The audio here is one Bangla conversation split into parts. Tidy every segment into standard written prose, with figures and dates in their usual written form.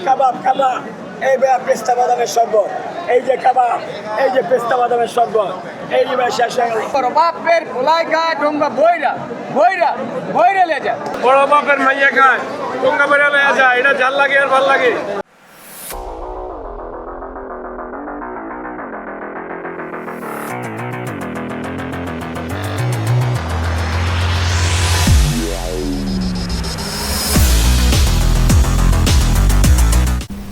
কাবাব কাবাব, এই পেস্তা বাদামের শরবত, এই যে কাবাব, এই যে পেস্তা বাদামের শরবত, এই যে শেষ হয়ে গেল। বাপের খোলাই খায় ডোঙ্গা বইরা বইরা বইরা লে যায়। বড় বাপের মাইয়া খায় ডোঙ্গা বইরা লয়ে যায়, এটা জাল লাগে আর ভাল লাগে।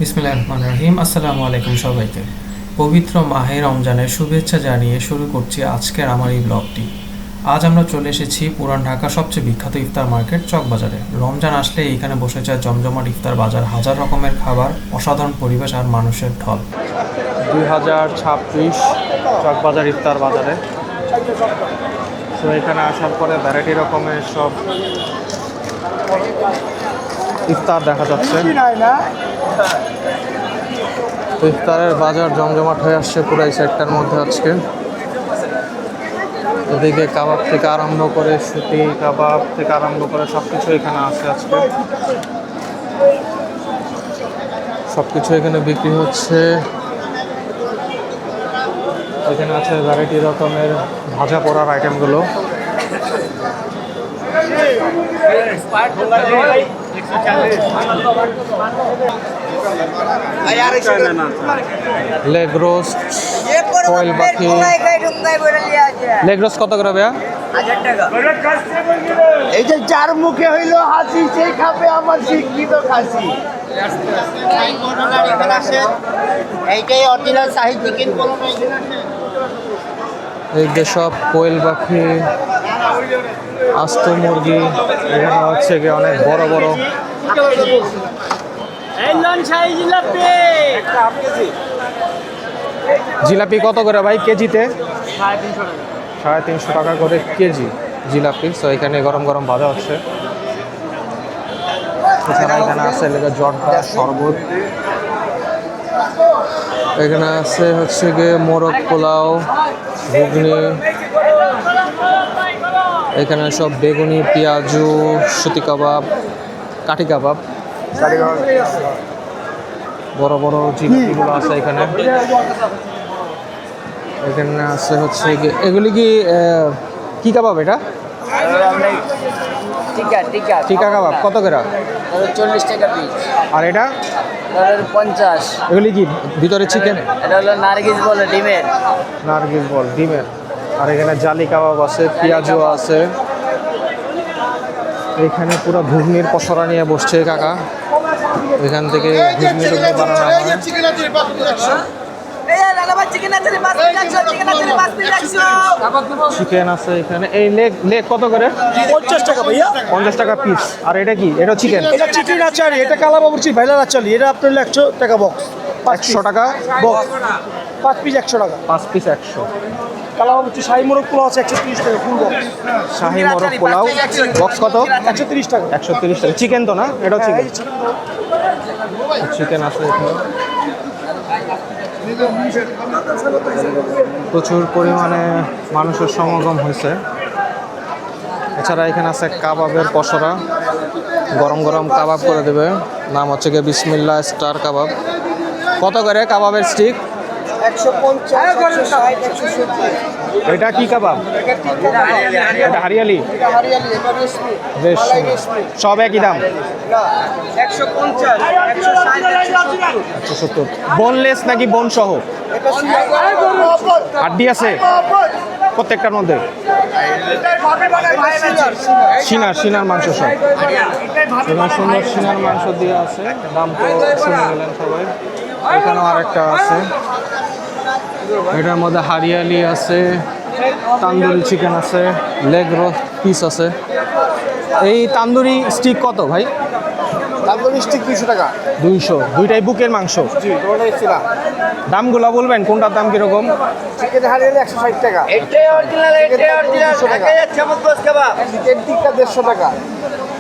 বিসমিল্লাহির রহমানির রহিম। আসসালামু আলাইকুম সবাইকে। পবিত্র মাহে রমজানের শুভেচ্ছা জানিয়ে শুরু করছি আজকের আমার এই ব্লগটি। আজ আমরা চলে এসেছি পুরান ঢাকার সবচেয়ে বিখ্যাত ইফতার মার্কেট চকবাজারে। রমজান আসলে এইখানে বসে যায় জমজমাট ইফতার বাজার, হাজার রকমের খাবার, অসাধারণ পরিবেশ আর মানুষের ঢল। 2026 চকবাজার ইফতার বাজারে। তো এখানে আসার পরে ভ্যারাইটি রকমের সব ইফতার দেখা যাচ্ছে। ইফতারের বাজার জমজমাট হয়ে আসছে পুরো এই সাইডটার মধ্যে আজকে। এদিকে কাবাব থেকে আরম্ভ করে সুতি কাবাব থেকে আরম্ভ করে সব কিছু এখানে আছে আজকে। সব কিছু এখানে বিক্রি হচ্ছে। এখানে আছে ভ্যারাইটি রকমের ভাজা পোড়ার আইটেমগুলো। লেগ রোস্ট, কোয়েল পাখি। লেগ রোস্ট কত করে ভাইয়া? এই যে যার মুখে হইলো হাসি সেই খাবে আমার শিক্ষিত খাসি। এইটাই অরিজিনাল শাহী চিকেন। এই যে সব কোয়েল পাখি, আস্ত মুরগি। এখানে হচ্ছে গিয়ে অনেক বড় বড় জিলাপি। কত করে ভাই কেজিতে? 350 টাকা করে কেজি জিলাপি। তো এখানে গরম গরম ভাজা হচ্ছে। এছাড়া এখানে আছে লেগে জর্দা শরবত। এখানে আছে হচ্ছে গিয়ে মোরগ পোলাও, ঘুগনি। এখানে সব বেগুনি, পেঁয়াজু, সুতি কাবাব, কাঠি কাবাব, বড় বড় জিলাপিগুলো আছে এখানে। এখানে আছে হচ্ছে এগুলি কি কাবাব? এটা টিকা কাবাব। কত করে? 40 টাকা পিস। আর এটা 50। এগুলি কি ভিতরে চিকেন? এটা হলো নারগিস বলে ডিমের। নারগিস বল ডিমের। আর এখানে জালি কাবাব আছে, পেঁয়াজু আছে। এখানে পুরো ঘুগনির পসরা নিয়ে বসছে কাকা। এখান থেকে ঘুগনি বানানো হয়। চিকেন আছে এখানে। এই লেগ কত করে? 50 টাকা ভাইয়া। 50 টাকা পিস। আর এটা কি? এটা চিকেন। এটা চিকেন আচারি, এটা কালাবাবুর্চি ভাইলার আচারি। এটা আপনার 100 টাকা বক্স। 100 টাকা বক্স। 5 পিস 100 টাকা। 5 পিস 100। কালাবাবুর্চি শাহী মোরগ পোলাও আছে 130 টাকা ফুল বক্স। শাহী মোরগ পোলাও বক্স কত? 130 টাকা। 130 টাকা। চিকেন তো না? এটাও চিকেন। চিকেন আছে এখানে। প্রচুর পরিমাণে মানুষের সমাগম হয়েছে। এছাড়া এখানে আছে কাবাবের পসরা, গরম গরম কাবাব করে দেবে। নাম হচ্ছে গিয়ে বিসমিল্লাহ স্টার কাবাব। কত করে কাবাবের স্টিক? 150। এটা কি কাবাব? এটা হারিয়ালি। বেশ, সব একই দাম। 170। বোনলেস নাকি বোন সহ? হাড্ডি আছে প্রত্যেকটার মধ্যে? সিনার মাংস সব। এখানে সুন্দর সিনার মাংস দিয়ে আছে। দাম তো শুনে নিলেন সবাই। এখানেও আরেকটা আছে। এটার মধ্যে হারিয়ালি আছে, তান্দুরি চিকেন আছে, লেগ রোস্ট পিস আছে। এই তান্দুরি স্টিক কত ভাই? তান্দুরি স্টিক 200 টাকা। 200। দুইটাই বুকের মাংস। জি, ওটাই ছিল। দামগুলো বলবেন কোনটার দাম কিরকম? চিকেন হারিয়ালি 160 টাকা। এটাই অরিজিনাল, এটাই অরিজিনাল। ঢাকাই যাচ্ছে মতলব কাবাব। চিকেন টিক্কা 150 টাকা।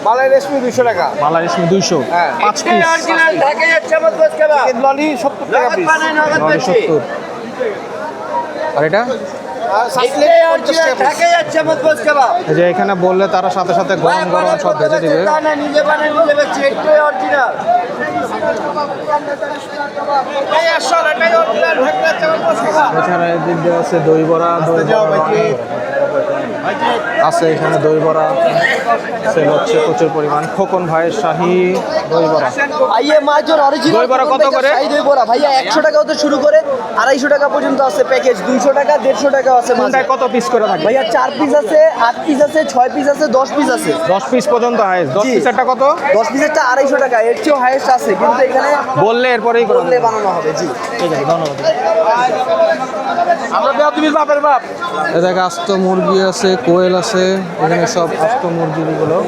মালাই রেশমি 200 টাকা। মালাই রেশমি 200। হ্যাঁ। 5 এটাই পিস। অরিজিনাল। ঢাকাই যাচ্ছে মতলব কাবাব। চিকেন ললি 70 টাকা পিস। 70। আর এটা এটাই অরিজিনাল। ঢাকাই যাচ্ছে মতলব কাবাব। এই যে এখানে বললে তারা সাথে সাথে গরম গরম সব ভেজে দিবে। নিজে বানায় নিজে বেচে। এটাই অরিজিনাল। এছাড়া এদিক দিয়ে আছে দই বড়া আছে, এখানে দই বড়া সেল হচ্ছে প্রচুর পরিমাণ। খোকন ভাইয়ের শাহী দই বড়া। आइए माजोर ओरिजिनल দই বড়া কত করে? শাহী দই বড়া ভাইয়া 100 টাকা হতে শুরু করে 250 টাকা পর্যন্ত আছে প্যাকেজ, 200 টাকা 150 টাকা আছে মাঝে। কোনটায় কত পিস করে থাকে? ভাইয়া 4 পিস আছে, 8 পিস আছে, 6 পিস আছে, 10 পিস আছে। 10 পিস পর্যন্ত হাইস্ট। 10 জি। পিসেরটা কত? 10 পিসেরটা 250 টাকা, এর চেয়েও হাইয়েস্ট আছে, কিন্তু এখানে বললে এরপরেই করে বললে দেব। বানানো হবে। জি ঠিক আছে, ধন্যবাদ। আমরা তুমি বাপের বাপ। এ জায়গায় আস্ত মুরগি আছে, কোয়েল আছে, এখানে সব আস্ত মুরগিগুলো।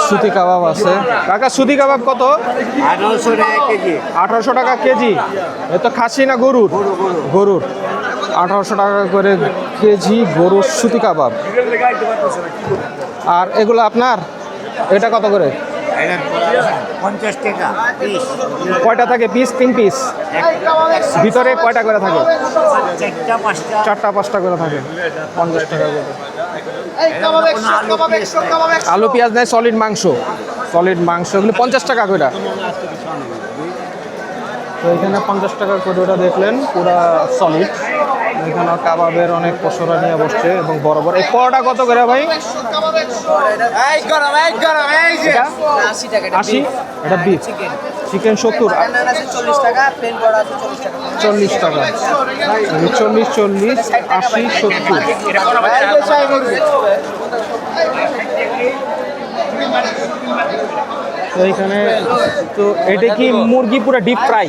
সুতি কাবাব আছে। কাকা সুতি কাবাব কত? 1800 টাকা কেজি। 1800 টাকা কেজি। এ তো খাসি না গরুর? গরুর। 1800 টাকা করে কেজি গরুর সুতি কাবাব। আর এগুলো আপনার? এটা কত করে? 50 টাকা পিস। কয়টা থাকে পিস? 3 পিস। ভিতরে কয়টা করে থাকে? 4টা 5টা। 4টা 5টা করে থাকে। 50 টাকা করে। আলু পেঁয়াজ নেয়, সলিড মাংস। সলিড মাংস এগুলো 50 টাকা করে। তো এখানে 50 টাকা করে ওটা দেখলেন পুরা সলিড। এখানে কাবাবের অনেক পসরা নিয়ে বসছে এবং বড় বড়। এই পরোটা কত করে ভাই? এই গরম এই যে 80 টাকা। 80। এটা বিফ। চিকেন 70। আছে 40 টাকা, প্লেন বড়া আছে 40 টাকা। 40 টাকা। 40, 40, 80, 70। তো এইখানে তো এটা কি মুরগি পুরো ডিপ ফ্রাই?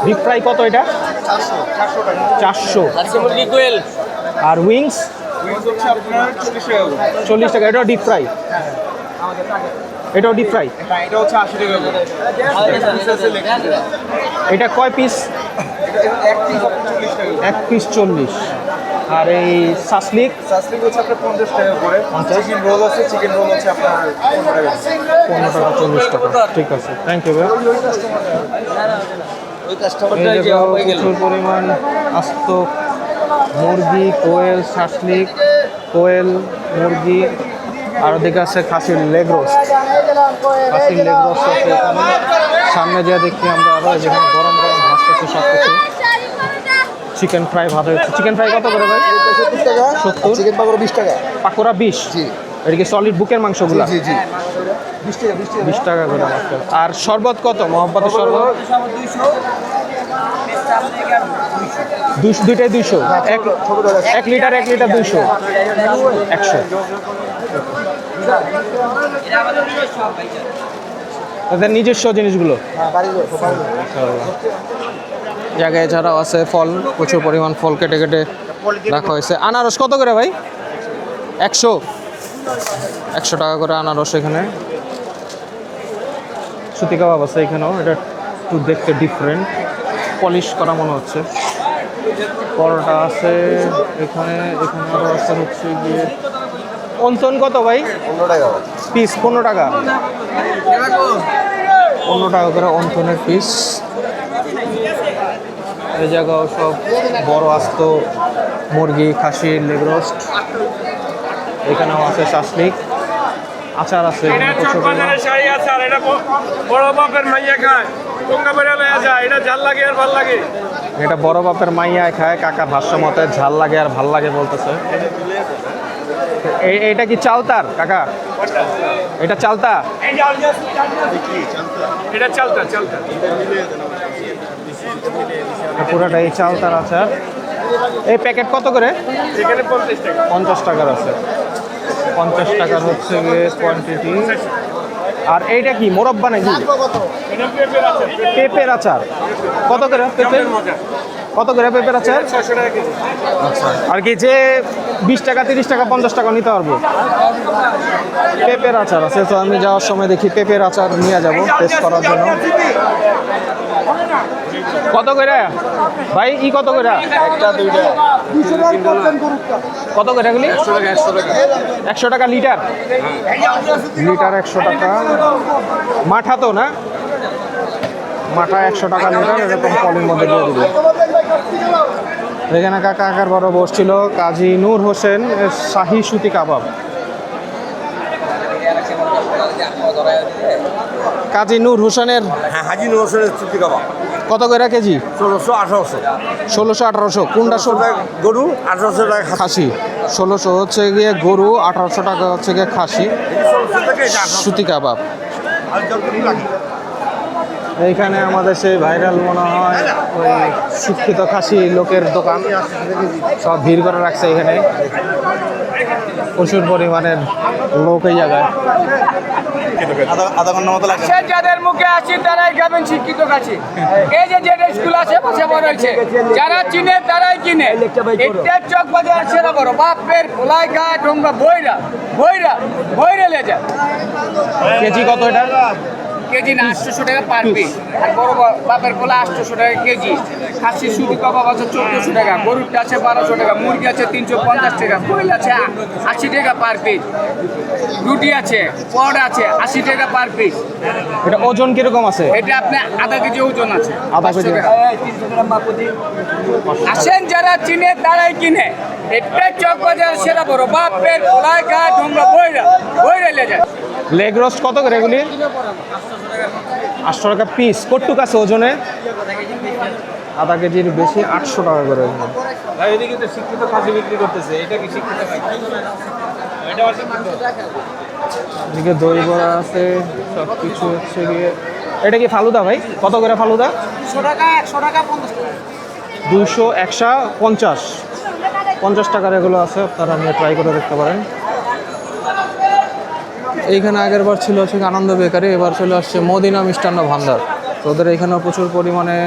ডিপ ফ্রাই কত এটা? 400। মুরগি কোয়েল আর উইংস? 40 টাকা। এটাও ডিপ ফ্রাই? এটাও ডিপ ফ্রাই? এটা হচ্ছে 80 টাকা করে। এটা কয় পিস? এক পিস 40। আর এই সাসলিক? সাসলিক হচ্ছে আপনার 50 টাকা করে। চিকেন রোল আছে, চিকেন রোল হচ্ছে আপনার 15 টাকা। 15 টাকা 40 টাকা। ঠিক আছে, থ্যাংক ইউ ভাই। এই জায়গাও প্রচুর পরিমাণ আস্ত মুরগি, কোয়েল, শাসলিক, কোয়েল, মুরগি। আর ওদিকে আছে খাসির লেগ রোস্ট। খাসির লেগ রোস্ট আছে এখানে। সামনে যা দেখি আমরা আরও যেখানে গরম গরম ভাজতেছে সব কিছু। চিকেন ফ্রাই ভাজা হচ্ছে। চিকেন ফ্রাই কত করে ভাই? 70 টাকা। 70। চিকেন পাকোড়া 20 টাকা। পাকোড়া 20। জি এটা কি সলিড বুকের মাংসগুলো? জি জি 20 টাকা 20 টাকা। 20 টাকা করে মাত্র। আর শরবত কত? মহব্বতের শরবত? 200। দুইটাই 200। 1 লিটার 1 লিটার 200। 100। তাদের নিজস্ব জিনিসগুলো। জায়গায় এছাড়াও আছে ফল, প্রচুর পরিমাণ ফল কেটে কেটে রাখা হয়েছে। আনারস কত করে ভাই? 100। 100 টাকা করে আনারস এখানে। সুতি কাবাব আছে এখানেও। এটা একটু দেখতে ডিফারেন্ট, পলিশ করা মনে হচ্ছে। পরোটা আছে এখানে। এখানে আরও আছে হচ্ছে গিয়ে অন্তন কত ভাই? 15 টাকা। পিস 15 টাকা। 15 টাকা করে অন্তনের পিস। এই জায়গাও সব বড় আস্ত মুরগি, খাসির লেগ রোস্ট। এখানেও আছে শাসলিক, আচার আছে এটা প্রচুর পরিমাণ। চকবাজারের শাড়ি আছে, আর এটা বড় বাপের মাইয়া খায়। টোঙ্গা বেড়ে লয়ে যায়, এটা ঝাল লাগে আর ভাল লাগে। এটা বড় বাপের মাইয়ায় খায়। কাকা ভাষ্য মতে ঝাল লাগে আর ভাল লাগে বলতেছে। এটা কি চালতার কাকা? এটা চালতা? এটা চালতা চালতা। পুরোটাই চালতার আচার। এই প্যাকেট কত করে? এখানে 50 টাকা। 50 টাকার আছে। 50 টাকার হচ্ছে গিয়ে কোয়ান্টিটি। আর এইটা কি মোরব্বা নাকি? এটা পেঁপের আছে। পেঁপের আচার কত করে? পেঁপে কত করে পেঁপের আচার? 600 টাকা কেজি। আচ্ছা। আর কি যে 20 টাকা 30 টাকা 50 টাকা নিতে পারবো? পেঁপের আচার আছে। তো আমি যাওয়ার সময় দেখি পেঁপের আচার নিয়ে যাব টেস্ট করার জন্য। কত করে ভাই? ই কত করে? একটা দুইটা 200 টাকা করবেন গরুটা। কত করে এগুলি? 100 টাকা লিটার। লিটার 100 টাকা। মাঠা তো না? মাঠা 100 টাকা লিটার। এরকম পলির মধ্যে দিয়ে দিবে। এখানে কাকার বড় বসছিল কাজী নূর হোসেন শাহী সুতি কাবাব। কাজী নূর হোসেনের হ্যাঁ হাজি নবসরের চুক্তি কাবাব কত করে কেজি? 1600-1800 1600-1800 কোনটা গরু, 1800 টাকা খাসি। খাসি? 1600 হচ্ছে গিয়ে গরু, 1800 টাকা হচ্ছে গিয়ে খাসি। 1600 টাকা এটা 1800 সুতি কাবাব। আর যতটুকু লাগে এইখানে আমাদের সেই ভাইরাল মনে হয় ওই শিক্ষিত খাসি লোকের দোকান, সব ভিড় করে রাখছে এখানে, প্রচুর পরিমাণের লোক এই জায়গায়। আধা ঘন্টা মতো লাগে। সে যাদের মুখে আছে তারাই খাবেন শিক্ষিত কাছে। এই যে যেটা স্কুল আছে পাশে বড় হয়েছে, যারা চিনে তারাই কিনে। এটা চক বাজার সেরা বড় বাপের খোলাই ঘাট ডোঙ্গা বইরা বইরা বইরা লে যায়। কেজি কত এটা? কেজি না 800 টাকা পার পিস। আর বড় বাপের কোলা 800 টাকা কেজি। খাসি সুতি কাবাব আছে 1400 টাকা, গরুরটা আছে 1200 টাকা, মুরগি আছে 350 টাকা, কোয়েল আছে 80 টাকা পার পিস, রুটি আছে, পড আছে 80 টাকা পার পিস। এটা ওজন কিরকম আছে? এটা আপনি আধা কেজি ওজন আছে, আধা কেজি। 500 টাকা। 300 গ্রাম বাপুজি। আসেন যারা চিনে তারাই কিনে। এটা চক বাজার সেরা বড় বাপের কোলাই ঘাট ডোঙ্গা বইরা বইরা লে যায়। লেগ রোস্ট কত করে এগুলি? 800 টাকা পিস। কটুক আছে ওজনে? আধা কেজির বেশি, 800 টাকা করে। ভাই এদিকে তো শিক্ষিত খাসি বিক্রি করতেছে, এটা কি শিক্ষিত খাসি? এটা অশিক্ষিত। এদিকে দই বড়া আছে, সব কিছু হচ্ছে গিয়ে। এটা কি ফালুদা ভাই? কত করে ফালুদা? 100 টাকা 100 টাকা 50 টাকা। 200, 150, 50 টাকার এগুলো আছে, আপনারা নিয়ে ট্রাই করে দেখতে পারেন। এইখানে আগের বার ছিল হচ্ছে আনন্দ বেকারি, এবার চলে আসছে মদিনা মিষ্টান্ন ভান্ডার। তো ওদের এখানেও প্রচুর পরিমাণে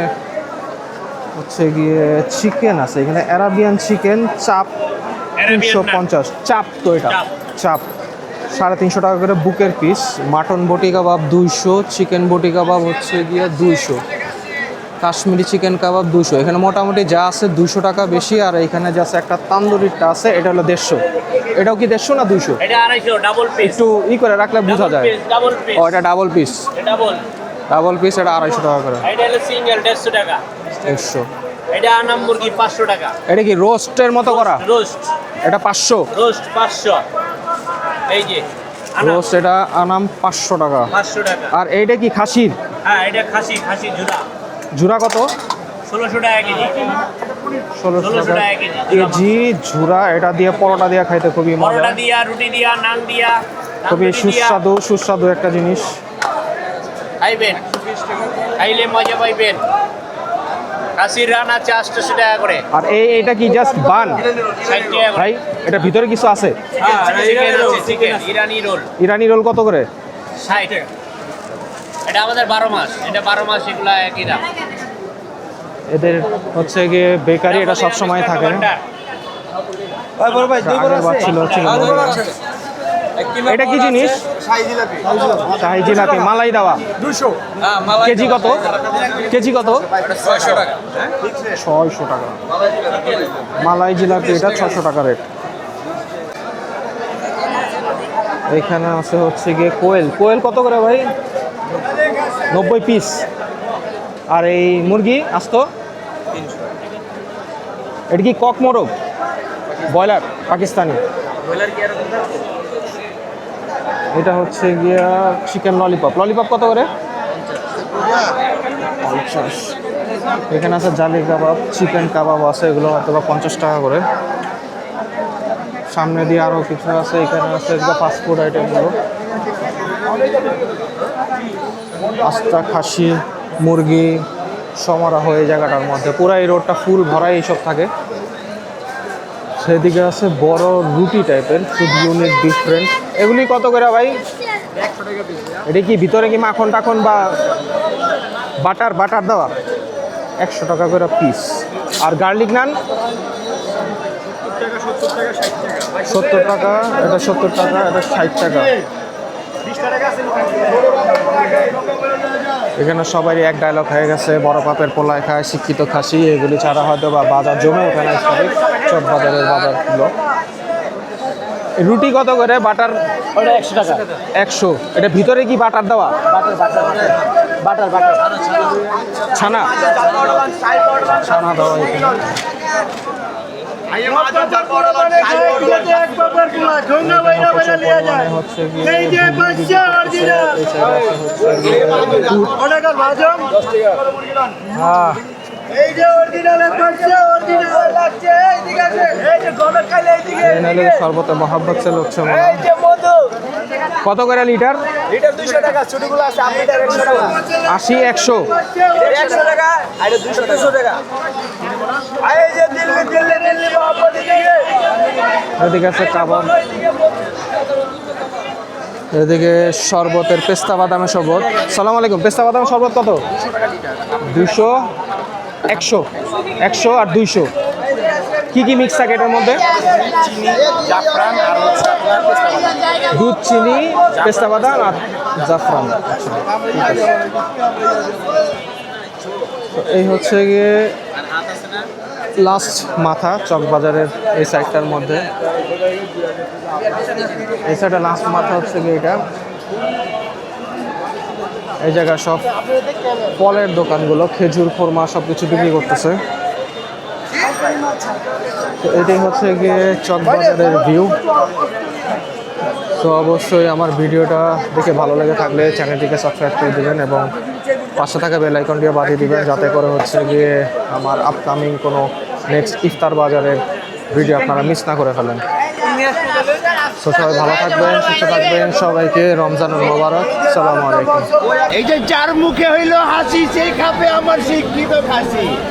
হচ্ছে গিয়ে চিকেন আছে। এখানে অ্যারাবিয়ান চিকেন চাপ 350, চাপ তো এটা চাপ 350 টাকা করে বুকের পিস। মাটন বটি কাবাব 200, চিকেন বটি কাবাব হচ্ছে গিয়ে 200, কাশ্মীরি চিকেন কাবাব 200। এখানে মোটামুটি যা আছে 200 টাকা বেশি। আর এখানে যা আছে একটা তান্দুরিটা আছে, এটা হলো 150। এটাও কি 150 না 200? এটা 250 ডাবল পিস। একটু করে রাখলে বোঝা যায়। Double piece. ও এটা double piece, double. Double piece এটা 250 টাকা করে। এটা হলো সিঙ্গেল 150 টাকা। 150। এটা আনাম মুরগি 500 টাকা। এটা কি রোস্টের মতো করা? রোস্ট। এটা 500। রোস্ট 500। এই যে আনাম রোস্ট এটা আনাম 500 টাকা। 500 টাকা। আর এইটা কি খাসির? হ্যাঁ এটা খাসি ঝুরা। ঝুরা কত? 1600 টাকা কেজি। 1600 টাকা টাকা কেজি। কেজি ঝুরা। এটা দিয়ে পরোটা দিয়ে খাইতে খুবই মজা, পরোটা দিয়া, রুটি দিয়া, নান দিয়া, খুবই তান্দুরি দিয়া সুস্বাদু একটা জিনিস। খাইবেন। খাইলে মজা পাইবেন। খাসির রান আছে 800 টাকা করে। আর এইটা কি জাস্ট বান 60 টাকা করে। ভাই? এটা ভিতরে কিছু আছে? চিকেন আছে, চিকেন ইরানি রোল ইরানি রোল কত করে? 60 টাকা। এটা আমাদের 12 মাস, এটা 12 মাস এগুলা একই দাম। এদের হচ্ছে গিয়ে বেকারি, এটা সব সময় থাকে। আগের বার ছিল হচ্ছে এটা কি জিনিস? শাহী জিলাপি মালাই দেওয়া 200 কেজি কত? কেজি কত? 600 টাকা। মালাই জিলাপি এটা 600 টাকা রেট। এখানে আছে হচ্ছে গিয়ে কোয়েল কত করে ভাই? 90 পিস। আর এই মুরগি আস্ত এটা কি কক মোরগ? ব্রয়লার পাকিস্তানি। এটা হচ্ছে গিয়া চিকেন ললিপপ কত করে? 50। এখানে আছে জালি কাবাব, চিকেন কাবাব আছে, এগুলো হয়তো বা 50 টাকা করে। সামনে দিয়ে আরও কিছু আছে। এখানে আছে ফাস্টফুড আইটেমগুলো, আস্তা খাসি, মুরগি সমারোহ এই জায়গাটার মধ্যে। পুরো এই রোডটা ফুল ভরাই এইসব থাকে। সেদিকে আছে বড় রুটি টাইপের, খুব ইউনিক ডিফারেন্ট। এগুলি কত করে ভাই? 100 টাকা পিস। এটা কি ভিতরে কি মাখন টাখন বা বাটার দেওয়া? 100 টাকা করে পিস। আর গার্লিক নান 70 টাকা। এটা 70 টাকা, এটা 60 টাকা। এখানে সবারই এক ডায়লগ হয়ে গেছে, বড় পাপের পোলায় খায়, শিক্ষিত খাসি। এগুলি ছাড়া হয়তো বা বাজার জমে ওখানে চক বাজারের বাজারগুলো। রুটি কত করে? বাটার 100 টাকা। 100। এটা ভিতরে কি বাটার দেওয়া? বাটার ছানা দেওয়া এখানে। হচ্ছে গিয়ে হ্যাঁ এই যে অরিজিনাল লাগছে এইদিকে আছে এই যে গমের খাইলে এইদিকে এই নাহলে শরবতে মহাব্বত সেল হচ্ছে মনে এই হয়। যে মধু কত করে লিটার? লিটার 200 টাকা ছোটগুলো আছে আপনি লিটার 100 টাকা 80 100 100 টাকা আর 200 টাকা আর এই যে দিল্লি মোহাম্মদ দিকে এদিকে আছে কাবাব, এদিকে শরবতের পেস্তা বাদামের শরবত। সালাম আলাইকুম, পেস্তা বাদামের শরবত কত? 200 100 100 আর 200। কি কি মিক্স থাকে এটার মধ্যে? দুধ, চিনি, পেস্তা বাদাম আর জাফরান। আচ্ছা, ঠিক আছে। তো এই হচ্ছে গিয়ে লাস্ট মাথা চকবাজারের এই সাইডটার মধ্যে। এই সাইডে লাস্ট মাথা হচ্ছে গিয়ে এটা। এই জায়গায় সব ফলের দোকানগুলো, খেজুর, খোরমা সব কিছু বিক্রি করতেছে। তো এটাই হচ্ছে গিয়ে চকবাজারের ভিউ। তো অবশ্যই আমার ভিডিওটা দেখে ভালো লেগে থাকলে চ্যানেলটিকে সাবস্ক্রাইব করে দেবেন এবং পাশে থাকা বেল আইকনটিও বাজিয়ে দিবেন, যাতে করে হচ্ছে গিয়ে আমার আপকামিং কোনো নেক্সট ইফতার বাজারের ভিডিও আপনারা মিস না করে ফেলেন। তো সবাই ভালো থাকবেন, সুস্থ থাকবেন, সবাইকে রমজানুল মোবারক। আসসালামু আলাইকুম। এই যে যার মুখে হইলো হাসি সেই খাবে আমার শিক্ষিত খাসি।